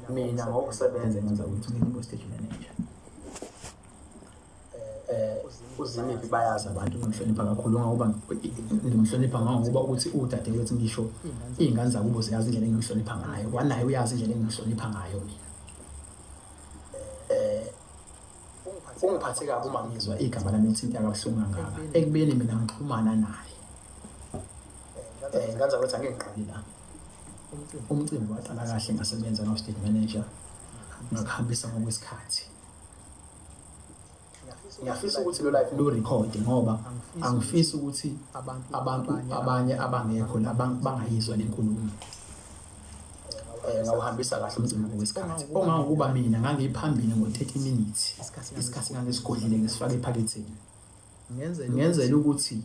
mina ngokusebenza ngenza ukuthi ngingu-stage manager. uZimdola bayazi abantu ngimhlonipha kakhulu ngoba ngimhlonipha ngoba ukuthi udadewethu ngisho iy'ngane zakubo ziyazi indlela engimhlonipha ngayo, kwanaye uyazi indlela engimhlonipha ngayo mina. Ungiphathe kabi uma ngizwa igama lami lithinta kabuhlungu kangaka ekubeni mina ngixhumana naye. Ngenza ukuthi angiqali la. Umcimbi waqala kahle ngasebenza no-stage manager, ngakuhambisa ngokwesikhathi. Ngiyafisa ukuthi lo live lo-rekhode ngoba angifisi ukuthi abantu abanye abangekho la bangayizwa le nkulumo. Ngawuhambisa kahle umcimbi ngokwesikhathi. Ongangokuba mina ngangiphambili ngo-30 minutes, isikhathi ngangisigodlile ngisifake ephaketheni. Ngenzela ukuthi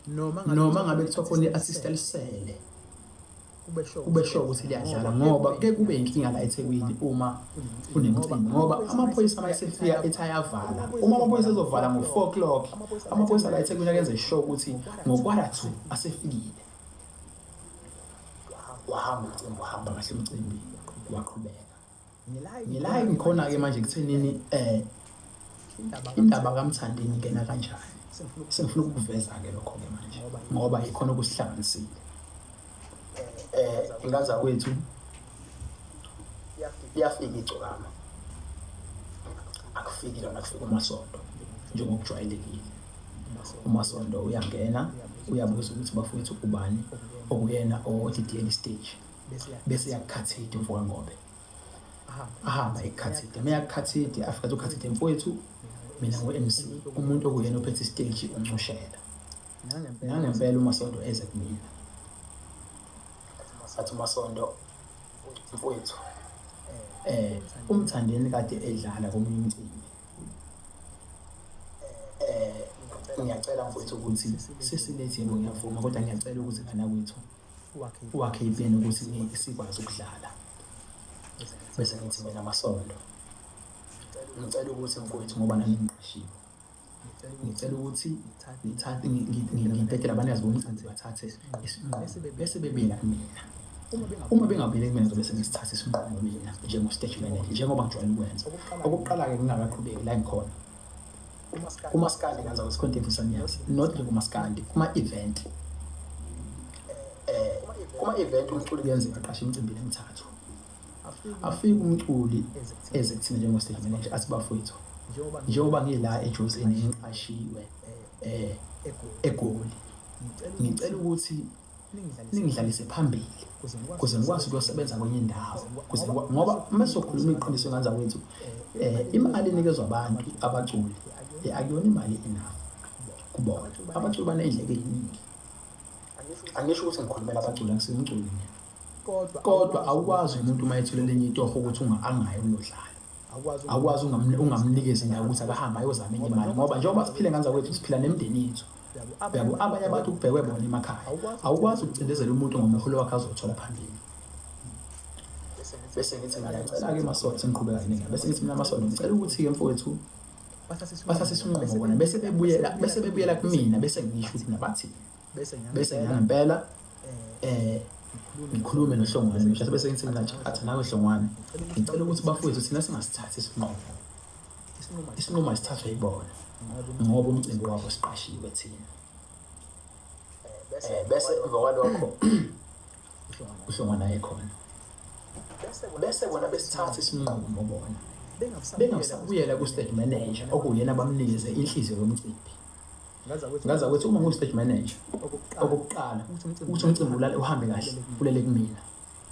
noma ngabe kuthiwa khona i-assist elisele ube sure ukuthi liyadlala ngoba kuke kube inkinga la eThekwini uma kunemicimbi ngoba amaphoyisa mayesefika ethi ayavala. Uma amaphoyisa ezovala ngo-4 o'clock, amaphoyisa la eThekwini akenze sure ukuthi ngo-1:15 asefikile. Wahamba kahle umcimbi waqhubeka. Ngila ngikhona-ke manje kuthenini indaba kaMthandeni ingena kanjani. Sengifuna ukuveza-ke lokho-ke manje ngoba ikhona okusihlanganisile. Ingaza kwethu iyafika igcokama, akufiki lona, kufika uMasondo njengokujwayelekile. uMasondo uyangena uyabuza ukuthi bafowethu ubani, okuyena odidiyela istage bese yakukhathide mfoka ngobe ahamba ekukhathide. Mayakukhathide afika ukukhathide mfowethu mina ngo-MC, umuntu okuyena ophethe istage uncushela. Nangempela uMasondo eze kumina athi uMasondo, mfowethu uMthandeni kade edlala komunye umcimbi. Ngiyacela mfowethu ukuthi sesilethe, yebo ngiyavuma, kodwa ngiyacela ukuthi ngana kwethu wakhe ipeni ukuthi sikwazi ukudlala. Bese ngithi mina Masondo, ngicela ukuthi mfowethu ngoba nami ngiqashiwe, ngicela ukuthi ngiphethe abanikazi bomcimbi bathathe isinqumo bese bebela kumina. Uma bengabeli kumina bese ngisithathe isinqumo mina njengo-stage manager njengoba ngijwayele ukwenza. Okokuqala-ke ngingakaqhubeki la ngikhona kumaskandi ngenza kwesikhontefu samiyazi, not njengomaskandi kuma-event. Kuma-event umculi kuyenzeka aqashe imicimbini emithathu. Afike umculi eze kuthina njengo-stage manager athi bafowethu, njengoba ngila ejozini ngiqashiwe eGoli, ngicela ukuthi ningidlalise phambili ukuze ngikwazi ukuyosebenza kwenye indawo, ngoba uma sizokhuluma iqiniso ngenza kwethu imali enikezwa abantu abaculi akuyona imali enough kubona. Abaculi baney'ndleko ey'ningi. Angisho ukuthi ngikhulumela abaculi, angisimculi mina, kodwa awukwazi umuntu uma etholele enye itoho ukuthi angayi ukuyodlala. Awukwazi ungamnikezi indawo ukuthi akahambe ayozama enye imali ngoba njengoba siphile ngenza kwethu siphila nemindeni yethu. Yabo abanye abantu kubhekwe bona emakhaya. Awukwazi ukucindezela umuntu ngomuholo wakhe azothola phambili. Bese ngithi ngiyacela-ke Masondo, sengiqhubeka yini, bese ngithi mina Masondo ngicela ukuthi-ke mfowethu bathathe isinqumo bona bese bebuyela kumina bese ngisho ukuthi nabathi bese ngiyangempela ngikhulume noHlongwane ngisho bese ngithi mina athi nawe Hlongwane, ngicela ukuthi bafowethu thina singasithathi isinqumo asithathwe yibona ngoba umcimbi wabo siqashiwe thina. Bese emva kwalokho uHlongwane ayekhona bese bona besithatha isinqumo bona bengasabuyela ku-stage manager okuyena bamnikeze inhliziyo yomcimbi. Ngaza kwethu uma ngu-stage manager okokuqala ukuthi umcimbi uhambe kahle ulele kumina,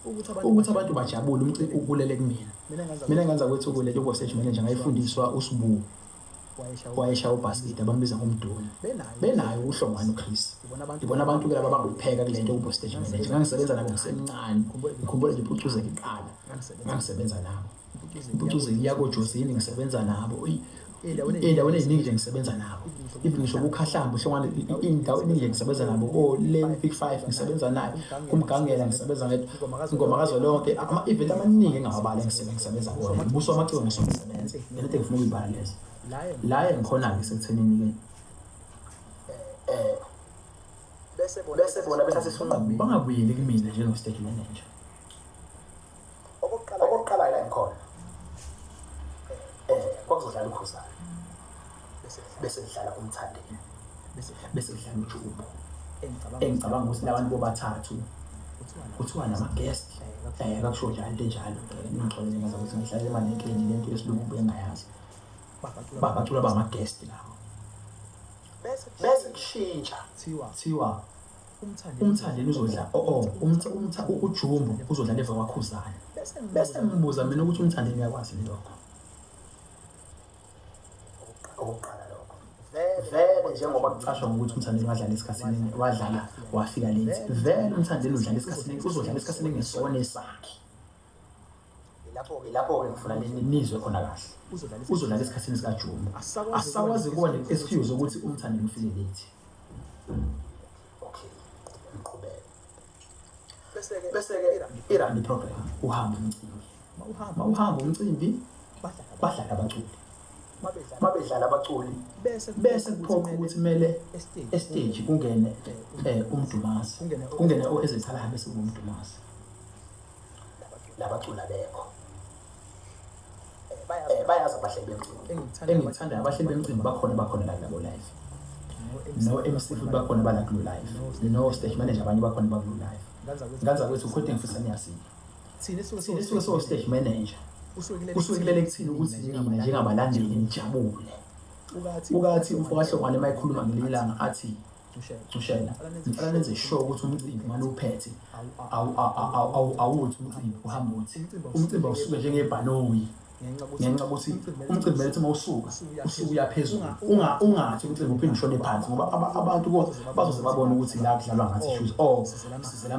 ukuthi abantu bajabule umcimbi ulele kumina. Mina ngenza kwethu kulele kwa-stage manager ngayifundiswa uSibu wayeshaya ubhasikidi abambiza ngomduna. Benayo uHlongwane uChris. Ngibona abantu-ke laba bangipheka kule nto kubo-stage manager. Ngangisebenza nabo ngisemncane, ngikhumbula nje iPhucuzeka iqala ngangisebenza nabo. iPhucuzeka iyakojozini ngisebenza nabo. Ey'ndaweni ey'ningi nje ngisebenza nabo. Even ngisho kuKhahlamba uHlongwane iy'ndawo eningi nje ngisebenza nabo. Ko-Lane Big 5 ngisebenza naye. Kumgangela ngisebenza naye. Ingoma kazwelonke ama-event amaningi engingawabala ngisebenza kuwona. Ubuso wamaciko ngisebenza. Lento engifuna ukuyibhala lezo. La engikhona-ke sekuthenini-ke bese bona bethatha isinqumo bangabuyeli kumina njengo-stage manager. ukhosana bese kudlala umthandeni bese kudlala uJubu engicabanga ukuthi labantu bobathathu kuthiwa nama-guest kakusho njalo into enjalo ngingixolele ngaza ukuthi ngihlale emanekeni lento yesilungu bengayazi bacula bama-guest lawo bese kushintsha thiwa umthandeni uzodla uJumbu uzodlala emva kwakhosana bese ngibuza mina ukuthi umthandeni uyakwazi lokho okokuqala lokho vele njengoba kucashwa ngokuthi umthandeni wadlala esikhathini wafika late vele umthandeni udlala esikhathini uzodlala esikhathini ngesona sakhe lapho-ke ngifuna nizwe khona kahle uzodlala esikhathini sikaJumbu asakwazi kuba ne-excuse ukuthi umthandeni ufike late. Okay, ngiqhubeke bese-ke irandi program uhamba umcimbi uhamba umcimbi badlala abaculi mabedlala abaculi bese kuphoqa ukuthi kumele estage kungene umdumazi kungene ezethalayo bese umdumazi labacula bekho bayazi abahleli bemcimbi engithandayo abahleli bemcimbi bakhona la labo live no MC futhi bakhona bala ku live no stage manager abanye bakhona baku live nganza kwethu ukhothe ngifisa niyasiza thina so stage manager usuke kulele kuthini ukuthi mina njengabalandeli ngijabule ukathi umfokahlongwane mayikhuluma ngelilanga athi ushela ngicela nenze sure ukuthi umcimbi manje uphethe awuthi umcimbi uhamba uthi umcimbi awusuke njengebhanoyi ngenxa ukuthi umcimbi bethi mawusuka uyaphezulu ungathi umcimbi uphinde ushone phansi ngoba abantu bazoze babone ukuthi la kudlalwa ngathi shoes sizela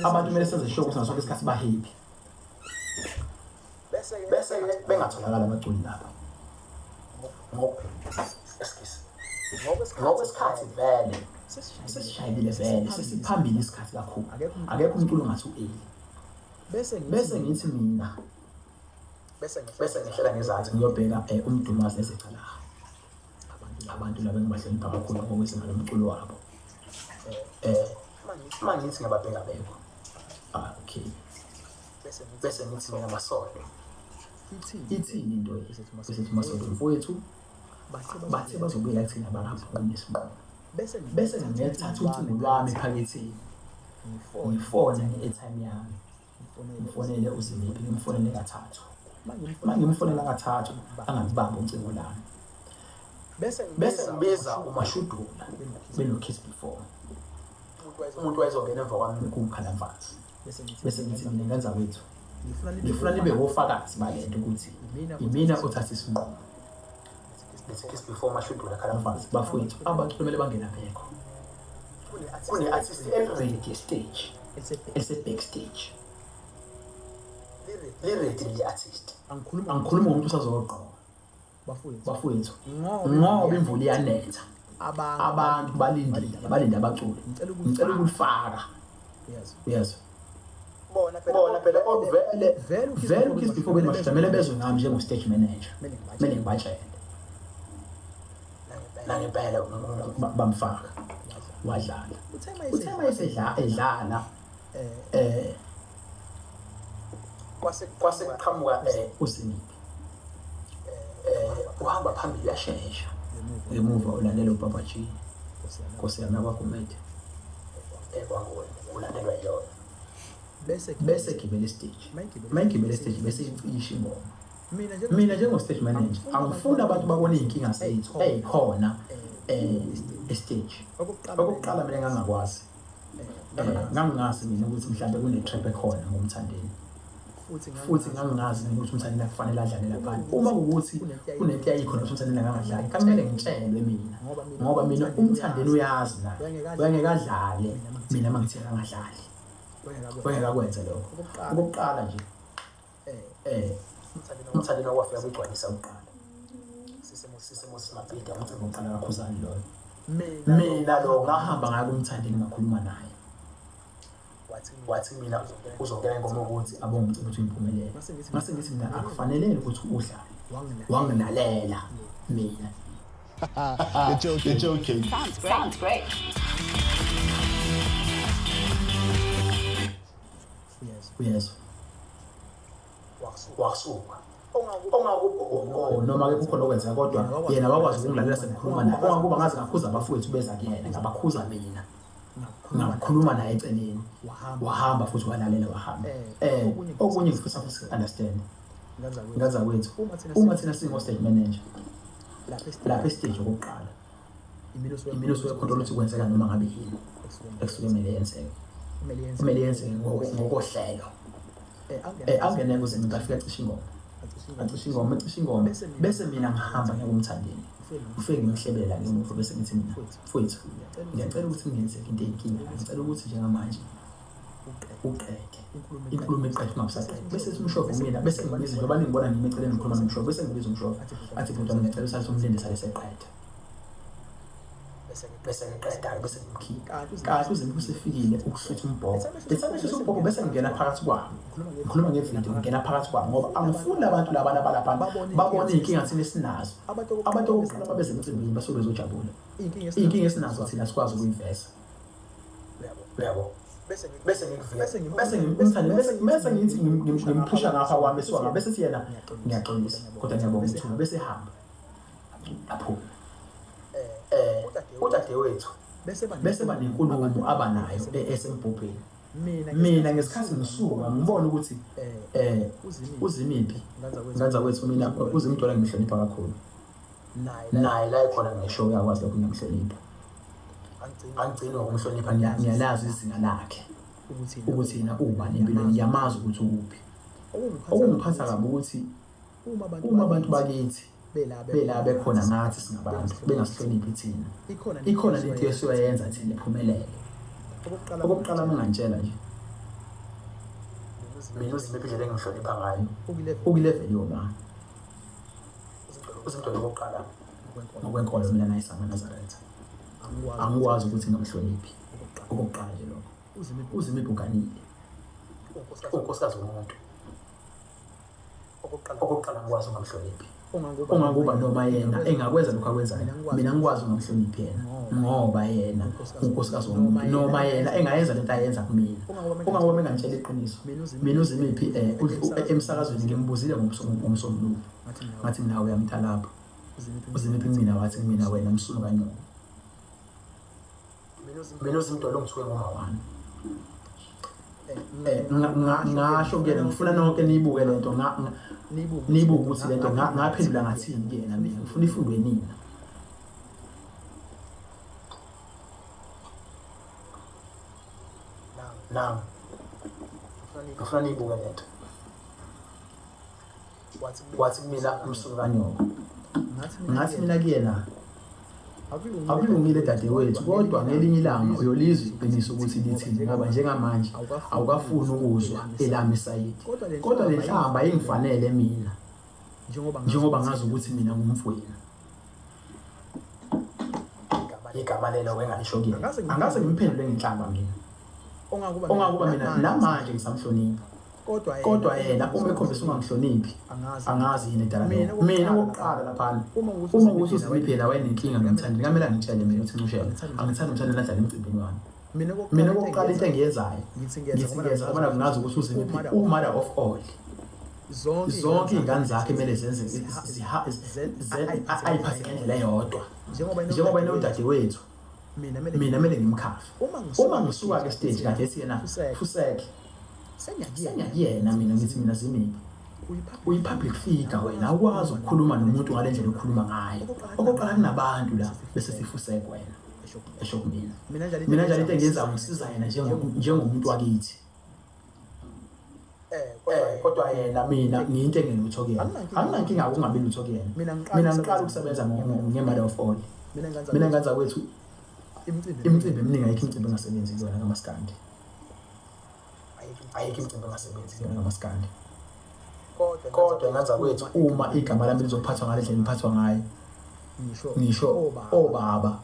abantu kumele senze sure ukuthi ngasonke isikhathi bahappy bese bengatholakala abaculi lapha ngokwesikhathi vele sesishayile vele sesiphambili isikhathi kakhulu akekho umculo ongathi u-eli bese ngithi mina bese ngihlela ngezansi ngiyobheka umdumazi nezicala abantu laba engibahlonipha kakhulu ngokwezinga lomculo wabo mangithi ngiyababheka bekho okay bese ngithi mina Masondo ithini into esithi Masondo mfowethu bathe bazobuyela kuthina bangapha nesinqumo bese ngiyathatha ucingo lwami ephaketheni ngifone nge-airtime yami ngifonele uZimdola ngimfonele kathathu mangimfonela kathathu angangibamba ucingo lami bese ngibiza uMashuDula beno-kiss before umuntu wayezongena emva kwami kuwumkhalamfazi bese ngithi mina ngenza kwethu ngifuna nibe wofakazi balento ukuthi imina othatha isinqumo kiss before uMashuDula khalamfazi bafowethu abaculi kumele bangena bekho kune-artist eli-ready stage ese-backstage li-ready li-artist angikhuluma ngomuntu usazogqoka bafowethu ngoba imvula iyanetha abantu balinde abaculi ngicela ukulifaka yes bona phela vele ukiss before bemashutamele bezwe ngami njengo-stage manager kumele ngibatshele nangempela bamfaka wadlala uthe mayesedlala kwase kuqhamuka uZimdola uhamba phambili uyashesha ngemuva ulandela uBabajini Nkosi yami yakwaGumede kwangona ulandelwa yona bese gibele stage mayigibele stage bese icisha ingoma mina njengo-stage manager angifuni abantu babone iy'nkinga zethu ey'khona estage okokuqala mina ngangakwazi ngangingazi mina ukuthi mhlawumbe kune-trap ekhona ngomthandeni futhi ngangingazi ukuthi umthandeni akufanele adlale laphana uma kuwukuthi kunento yayikhona ukuthi umthandeni angangadlali kamele ngitshelwe mina ngoba mina umthandeni uyazi naye uyangeke adlale mina uma ngithe angadlali uyengakwenza lokho okokuqala nje umthandeni wafika kugcwalisa uqala sisemo simabhida umcimbi oqala kakhuzani loyo mina lo ngahamba ngaya kumthandeni ngakhuluma naye wathi mina uzongena ingoma ukuthi abonge umcimbi uthi impumelelo ngase ngithi mina akufanelele ukuthi udlale wanginalela mina. You're joking. Sounds great. Yes. Wasuka noma-ke kukhona okwenzeka kodwa yena wakwazi ukungilalela sengikhuluma naye. Ongakuba ngaze ngakhuza abafowethu beza kuyena ngabakhuza mina ngakhuluma naye eceleni wahamba futhi walalela wahamba. Okunye ngifisa futhi understand ngaza kwethu uma thina singo-stage manager lapha estage okokuqala imini osuke control ukuthi kwenzeka noma ngabe yini ekusuke kumele yenzeke ngokohlelo. Angene kuze mina afika acishe ingoma bese mina ngihamba ngiya kumthandeni ufike ngimhlebela ngemuva bese ngithi mina mfowethu ngiyacela ukuthi ngenzeke into eyinkinga ngicela ukuthi njengamanje uqede inkulumo eqedwe ungabusaqedi bese umshofo mina bese ngibiza njengoba ningibona ngime eceleni ngikhuluma nomshofo bese ngibiza umshofo athi kodwa ngiyacela usale somlinde sale seqeda bese ngiqeda bese ngimkhipha kahle uze usefikile ukuhlutha umbhobho lesabeshisa umbhobho bese ngingena phakathi kwami ngikhuluma ngevidiyo ngingena phakathi kwami ngoba angifuni abantu labana balapha babone inkinga thina esinazo abantu okokuqala babeze emcimbini basuke bezojabula inkinga esinazo thina sikwazi ukuyiveza yabo bese ngithi ngimphusha ngapha kwami esiwanga bese sithi yena ngiyaxolisa kodwa ngiyabonga ithuba bese hamba lapho udadewethu bese banenkulumo abanayo esembhobheni. Mina ngesikhathi ngisuka ngibona ukuthi uZimiphi nganza kwethu mina uZimdola ngihlonipha kakhulu naye la ekhona ngisho uyakwazi lokho ngiyamhlonipha angigcina ngokumhlonipha ngiyalazi izinga lakhe ukuthi yena ubani empilweni ngiyamazi ukuthi ukuphi. Okungiphatha kabi ukuthi uma abantu bakithi bela bekhona ngathi singabantu bengasihloniphi thina ikhona lento esiyoyenza thina iphumelele. Okokuqala mangantshela nje mina uZimiphi indlela engimhlonipha ngayo ukuleveli yoma uZimdola okokuqala ngokwenkolo mina naye sanganazaretha angikwazi ukuthi ngamhloniphi okokuqala nje lokho. uZimiphi uganile unkosikazi womuntu okokuqala ngikwazi ngamhloniphi ongakuba noma yena engakwenza lokho akwenzayo mina ngikwazi ukumhlonipha yena ngoba yena unkosikazi womuntu noma yena engayenza lento ayenza kumina. Ongakuba mengantshela iqiniso mina uZimiphi emsakazweni ngimbuzile ngomsombuluko ngathi mina uyamtha lapho uZimiphi mina wathi mina wena msulu kanyoko mina uZimdola ongithuke ngomawani. Ngasho kuyena ngifuna nonke niyibuke lento nibuke ukuthi lento ngaphendula ngathini kuyena mina ngifuna ifundwe nina. Now ngifuna niyibuke lento wathi mina umsuku kanyoko ngathi mina kuyena akulungile dadewethu kodwa ngelinye ilanga uyolizwa iqiniso ukuthi lithini ngoba njengamanje awukafuni ukuzwa elami isayidi kodwa le nhlamba ayingifanele mina njengoba ngazi ukuthi mina ngumfowenu. Igama lelo wenganisho kuyena angaze ngimphendule ngenhlamba mina ongakuba mina namanje ngisamhlonipha kodwa yena uma ekhombisa ungangihloniphi angazi yini edala mina okokuqala laphana uma ukuthi uZimiphi yena wayenenkinga nomthandi ngamela ngitshele mina ukuthi ngihlele angithandi umthandi ladlala emcimbini wami. Mina okokuqala into engiyenzayo ngithi ngiyenza ngoba ngazi ukuthi uZimiphi umother of all zonke iy'ngane zakhe kumele zenze ayiphathe ngendlela eyodwa njengoba enodadewethu mina kumele ngimkhafe uma ngisuka-ke stage kade ethi yena Fuseke sengiyakuyena mina ngithi mina Zimiphi uyi-public figure wena awukwazi ukukhuluma nomuntu ngale ndlela okhuluma ngayo. Okokuqala kunabantu la bese sifuseke wena esho kumina mina njalo into engiyenza ngisiza yena njengomuntu wakithi kodwa yena mina ngiyinto engelutho kuyena anginankinga ukungabi lutho kuyena mina ngiqala ukusebenza nge-mother of all. Mina ngenza kwethu imicimbi eminingi ayikho imicimbi engasebenzi kuyona ngamaskandi ayikho imicimbi engasebenzi kuyona ngamaskandi kodwa ngenza kwethu uma igama lami lizophathwa ngale ndlela liphathwa ngayo ngisho obaba